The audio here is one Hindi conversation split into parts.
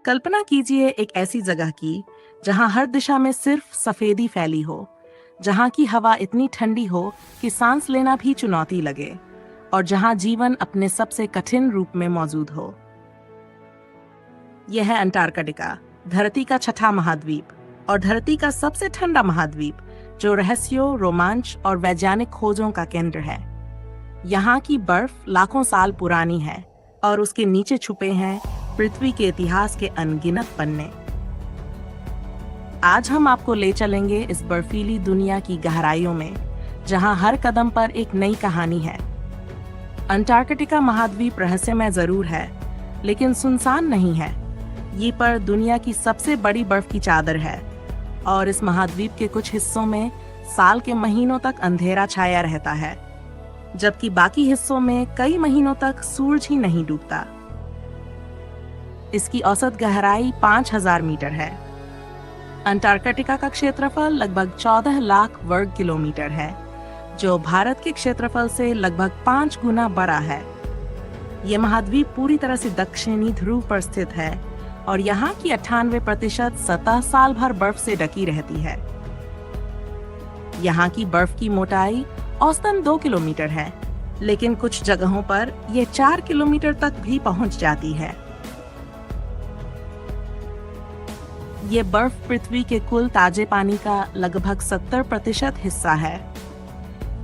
कल्पना कीजिए एक ऐसी जगह की जहां हर दिशा में सिर्फ सफेदी फैली हो, जहां की हवा इतनी ठंडी हो कि सांस लेना भी चुनौती लगे, और जहां जीवन अपने सबसे कठिन रूप में मौजूद हो। यह है अंटार्कटिका, धरती का छठा महाद्वीप और धरती का सबसे ठंडा महाद्वीप, जो रहस्यों, रोमांच और वैज्ञानिक खोजों का केंद्र है। यहाँ की बर्फ लाखों साल पुरानी है और उसके नीचे छुपे हैं पृथ्वी के इतिहास के अनगिनत पन्ने। आज हम आपको ले चलेंगे इस बर्फीली दुनिया की गहराइयों में, जहां हर कदम पर एक नई कहानी है। अंटार्कटिका महाद्वीप रहस्यमय जरूर है, लेकिन सुनसान नहीं है। ये पर दुनिया की सबसे बड़ी बर्फ की चादर है और इस महाद्वीप के कुछ हिस्सों में साल के महीनों तक अंधेरा छाया रहता है, जबकि बाकी हिस्सों में कई महीनों तक सूरज ही नहीं डूबता। इसकी औसत गहराई 5000 मीटर है। अंटार्कटिका का क्षेत्रफल लगभग 14 लाख वर्ग किलोमीटर है, जो भारत के क्षेत्रफल से लगभग 5 गुना बड़ा है। यह महाद्वीप पूरी तरह से दक्षिणी ध्रुव पर स्थित है और यहाँ की 98% सतह साल भर बर्फ से ढकी रहती है। यहाँ की बर्फ की मोटाई औसतन 2 किलोमीटर है, लेकिन कुछ जगहों पर यह 4 किलोमीटर तक भी पहुंच जाती है। ये बर्फ पृथ्वी के कुल ताजे पानी का लगभग 70% हिस्सा है।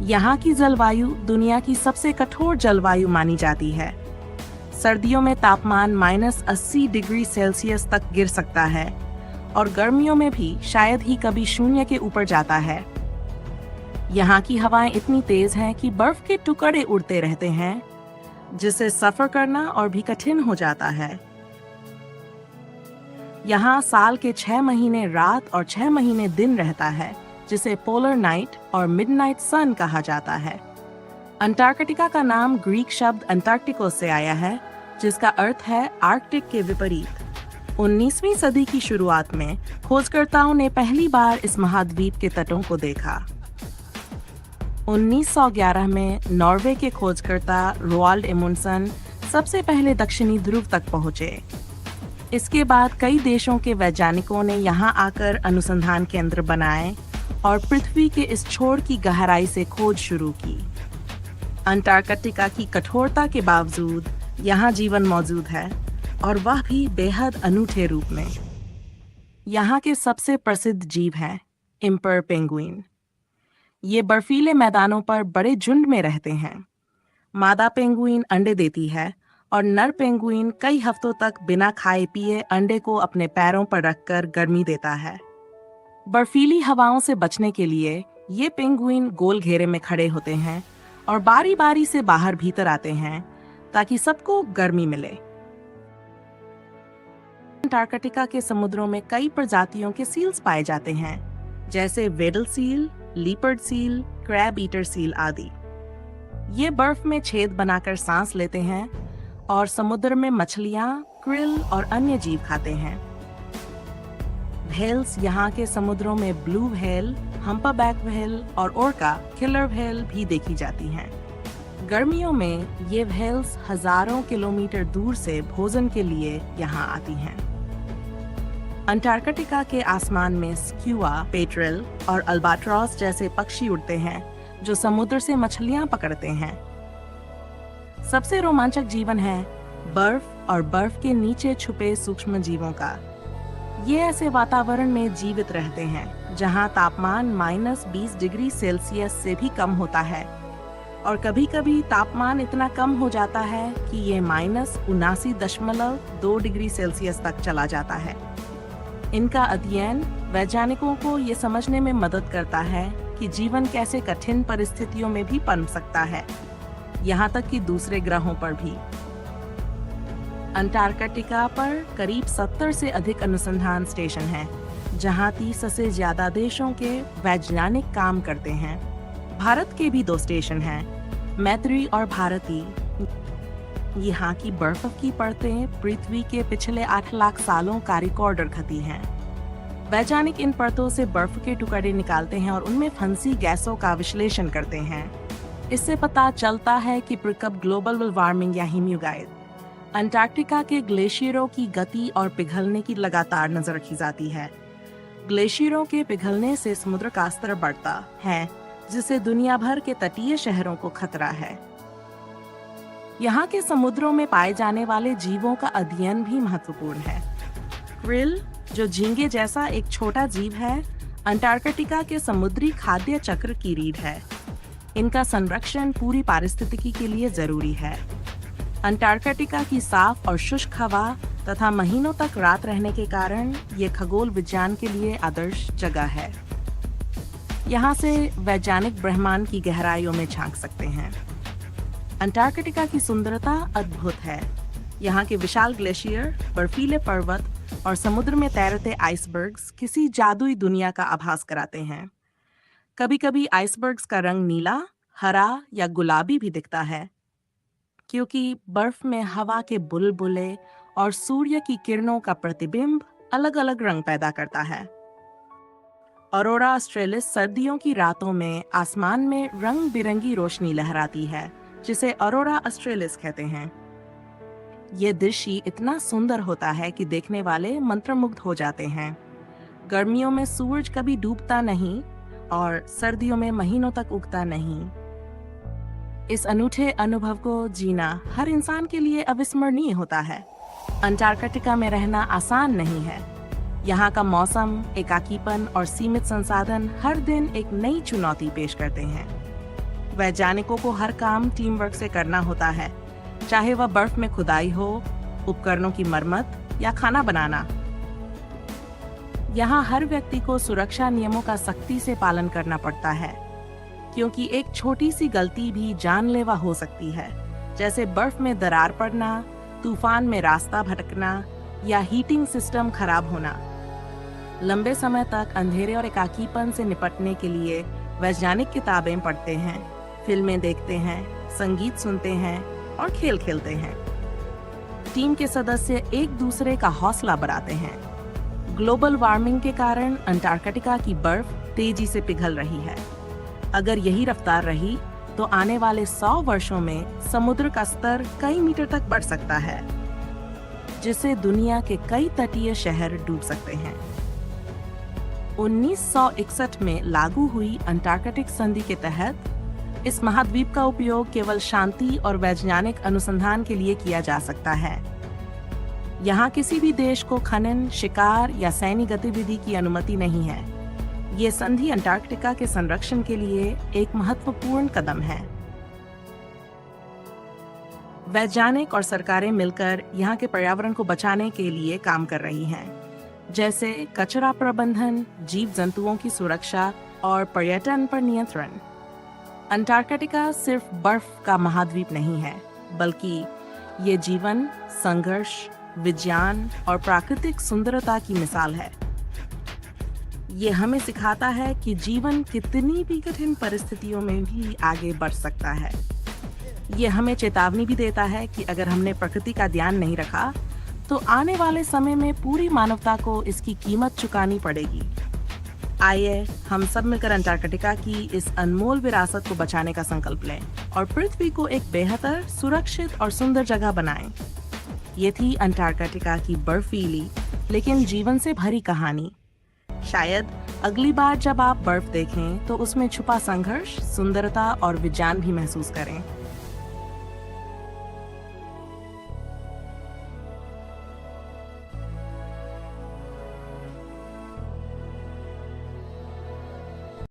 यहाँ की जलवायु दुनिया की सबसे कठोर जलवायु मानी जाती है। सर्दियों में तापमान -80 डिग्री सेल्सियस तक गिर सकता है और गर्मियों में भी शायद ही कभी शून्य के ऊपर जाता है। यहाँ की हवाएं इतनी तेज हैं कि बर्फ के टुकड़े उड़ते रहते हैं, जिससे सफर करना और भी कठिन हो जाता है। यहाँ साल के 6 महीने रात और 6 महीने दिन रहता है, जिसे पोलर नाइट और मिडनाइट सन कहा जाता है। अंटार्कटिका का नाम ग्रीक शब्द अंटार्क्टिकोस से आया है, जिसका अर्थ है आर्कटिक के विपरीत। 19वीं सदी की शुरुआत में खोजकर्ताओं ने पहली बार इस महाद्वीप के तटों को देखा। 1911 में नॉर्वे के खोजकर्ता रोआल्ड एमुंडसन सबसे पहले दक्षिणी ध्रुव तक पहुंचे। इसके बाद कई देशों के वैज्ञानिकों ने यहाँ आकर अनुसंधान केंद्र बनाए और पृथ्वी के इस छोर की गहराई से खोज शुरू की। अंटार्कटिका की कठोरता के बावजूद यहाँ जीवन मौजूद है, और वह भी बेहद अनूठे रूप में। यहाँ के सबसे प्रसिद्ध जीव हैं एम्पर पेंगुइन। ये बर्फीले मैदानों पर बड़े झुंड में रहते हैं। मादा पेंगुइन अंडे देती है और नर पेंगुइन कई हफ्तों तक बिना खाए पिए अंडे को अपने पैरों पर रखकर गर्मी देता है। बर्फीली हवाओं से बचने के लिए ये पेंगुइन गोल घेरे में खड़े होते हैं और बारी बारी से बाहर भीतर आते हैं, ताकि सबको गर्मी मिले। अंटार्कटिका के समुद्रों में कई प्रजातियों के सील्स पाए जाते हैं, जैसे Weddell seal, leopard seal, crab eater seal आदि। ये बर्फ में छेद बनाकर सांस लेते हैं और समुद्र में मछलियां, क्रिल और अन्य जीव खाते हैं। व्हेल्स यहाँ के समुद्रों में ब्लू व्हेल, हम्पबैक व्हेल और ओर्का किलर व्हेल भी देखी जाती हैं। गर्मियों में ये व्हेल्स हजारों किलोमीटर दूर से भोजन के लिए यहाँ आती हैं। अंटार्कटिका के आसमान में स्क्यूआ, पेट्रेल और अल्बाट्रॉस जैसे पक्षी उड़ते हैं, जो समुद्र से मछलियां पकड़ते हैं। सबसे रोमांचक जीवन है बर्फ और बर्फ के नीचे छुपे सूक्ष्म जीवों का। ये ऐसे वातावरण में जीवित रहते हैं जहां तापमान -20 डिग्री सेल्सियस से भी कम होता है, और कभी-कभी तापमान इतना कम हो जाता है कि ये -79.2 डिग्री सेल्सियस तक चला जाता है। इनका अध्ययन वैज्ञानिकों को ये समझने में मदद करता है कि जीवन कैसे कठिन परिस्थितियों में भी पनप सकता है, यहाँ तक कि दूसरे ग्रहों पर भी। अंटार्कटिका पर करीब 70 से अधिक अनुसंधान स्टेशन हैं, जहाँ 30 से ज्यादा देशों के वैज्ञानिक काम करते हैं। भारत के भी 2 स्टेशन हैं, मैत्री और भारती। यहाँ की बर्फ की परतें पृथ्वी के पिछले 8 लाख सालों का रिकॉर्ड रखती हैं। वैज्ञानिक इन परतों से बर्फ के टुकड़े निकालते हैं और उनमें फंसी गैसों का विश्लेषण करते हैं। इससे पता चलता है कि प्रकब ग्लोबल वार्मिंग या हिमयुगाइड अंटार्कटिका के ग्लेशियरों की गति और पिघलने की लगातार नजर रखी जाती है। ग्लेशियरों के पिघलने से समुद्र का स्तर बढ़ता है, जिससे दुनिया भर के तटीय शहरों को खतरा है। यहाँ के समुद्रों में पाए जाने वाले जीवों का अध्ययन भी महत्वपूर्ण है। क्रिल, जो झींगे जैसा एक छोटा जीव है, अंटार्कटिका के समुद्री खाद्य चक्र की रीढ़ है। इनका संरक्षण पूरी पारिस्थितिकी के लिए जरूरी है। अंटार्कटिका की साफ और शुष्क हवा तथा महीनों तक रात रहने के कारण ये खगोल विज्ञान के लिए आदर्श जगह है। यहाँ से वैज्ञानिक ब्रह्मांड की गहराइयों में झांक सकते हैं। अंटार्कटिका की सुंदरता अद्भुत है। यहाँ के विशाल ग्लेशियर, बर्फीले पर्वत और समुद्र में तैरते आइसबर्ग्स किसी जादुई दुनिया का आभास कराते हैं। कभी-कभी आइसबर्ग्स का रंग नीला, हरा या गुलाबी भी दिखता है, क्योंकि बर्फ में हवा के बुलबुले और सूर्य की किरणों का प्रतिबिंब अलग-अलग रंग पैदा करता है। ऑरोरा ऑस्ट्रेलिस सर्दियों की रातों में आसमान में रंग बिरंगी रोशनी लहराती है, जिसे ऑरोरा ऑस्ट्रेलिस कहते हैं। ये दृश्य इतना सुंदर होता है कि देखने वाले मंत्रमुग्ध हो जाते हैं। गर्मियों में सूरज कभी डूबता नहीं और सर्दियों में महीनों तक उगता नहीं। इस अनूठे अनुभव को जीना हर इंसान के लिए अविस्मरणीय होता है। अंटार्कटिका में रहना आसान नहीं है। यहाँ का मौसम, एकाकीपन और सीमित संसाधन हर दिन एक नई चुनौती पेश करते हैं। वैज्ञानिकों को हर काम टीम वर्क से करना होता है, चाहे वह बर्फ में खुदाई हो, उपकरणों की मरम्मत या खाना बनाना। यहाँ हर व्यक्ति को सुरक्षा नियमों का सख्ती से पालन करना पड़ता है, क्योंकि एक छोटी सी गलती भी जानलेवा हो सकती है, जैसे बर्फ में दरार पड़ना, तूफान में रास्ता भटकना या हीटिंग सिस्टम खराब होना। लंबे समय तक अंधेरे और एकाकीपन से निपटने के लिए वैज्ञानिक किताबें पढ़ते हैं, फिल्में देखते हैं, संगीत सुनते हैं और खेल खेलते हैं। टीम के सदस्य एक दूसरे का हौसला बढ़ाते हैं। ग्लोबल वार्मिंग के कारण अंटार्कटिका की बर्फ तेजी से पिघल रही है। अगर यही रफ्तार रही तो आने वाले 100 वर्षों में समुद्र का स्तर कई मीटर तक बढ़ सकता है, जिससे दुनिया के कई तटीय शहर डूब सकते हैं। 1961 में लागू हुई अंटार्कटिक संधि के तहत इस महाद्वीप का उपयोग केवल शांति और वैज्ञानिक अनुसंधान के लिए किया जा सकता है। यहाँ किसी भी देश को खनन, शिकार या सैन्य गतिविधि की अनुमति नहीं है। ये संधि अंटार्कटिका के संरक्षण के लिए एक महत्वपूर्ण कदम है। वैज्ञानिक और सरकारें मिलकर यहाँ के पर्यावरण को बचाने के लिए काम कर रही हैं, जैसे कचरा प्रबंधन, जीव जंतुओं की सुरक्षा और पर्यटन पर नियंत्रण। अंटार्कटिका सिर्फ बर्फ का महाद्वीप नहीं है, बल्कि ये जीवन, संघर्ष, विज्ञान और प्राकृतिक सुंदरता की मिसाल है। ये हमें सिखाता है कि जीवन कितनी भी कठिन परिस्थितियों में भी आगे बढ़ सकता है। ये हमें चेतावनी भी देता है कि अगर हमने प्रकृति का ध्यान नहीं रखा, तो आने वाले समय में पूरी मानवता को इसकी कीमत चुकानी पड़ेगी। आइए हम सब मिलकर अंटार्कटिका की इस अनमोल विरासत को बचाने का संकल्प लें और पृथ्वी को एक बेहतर, सुरक्षित और सुंदर जगह बनाएं। ये थी अंटार्कटिका की बर्फीली लेकिन जीवन से भरी कहानी। शायद अगली बार जब आप बर्फ देखें तो उसमें छुपा संघर्ष, सुंदरता और विज्ञान भी महसूस करें।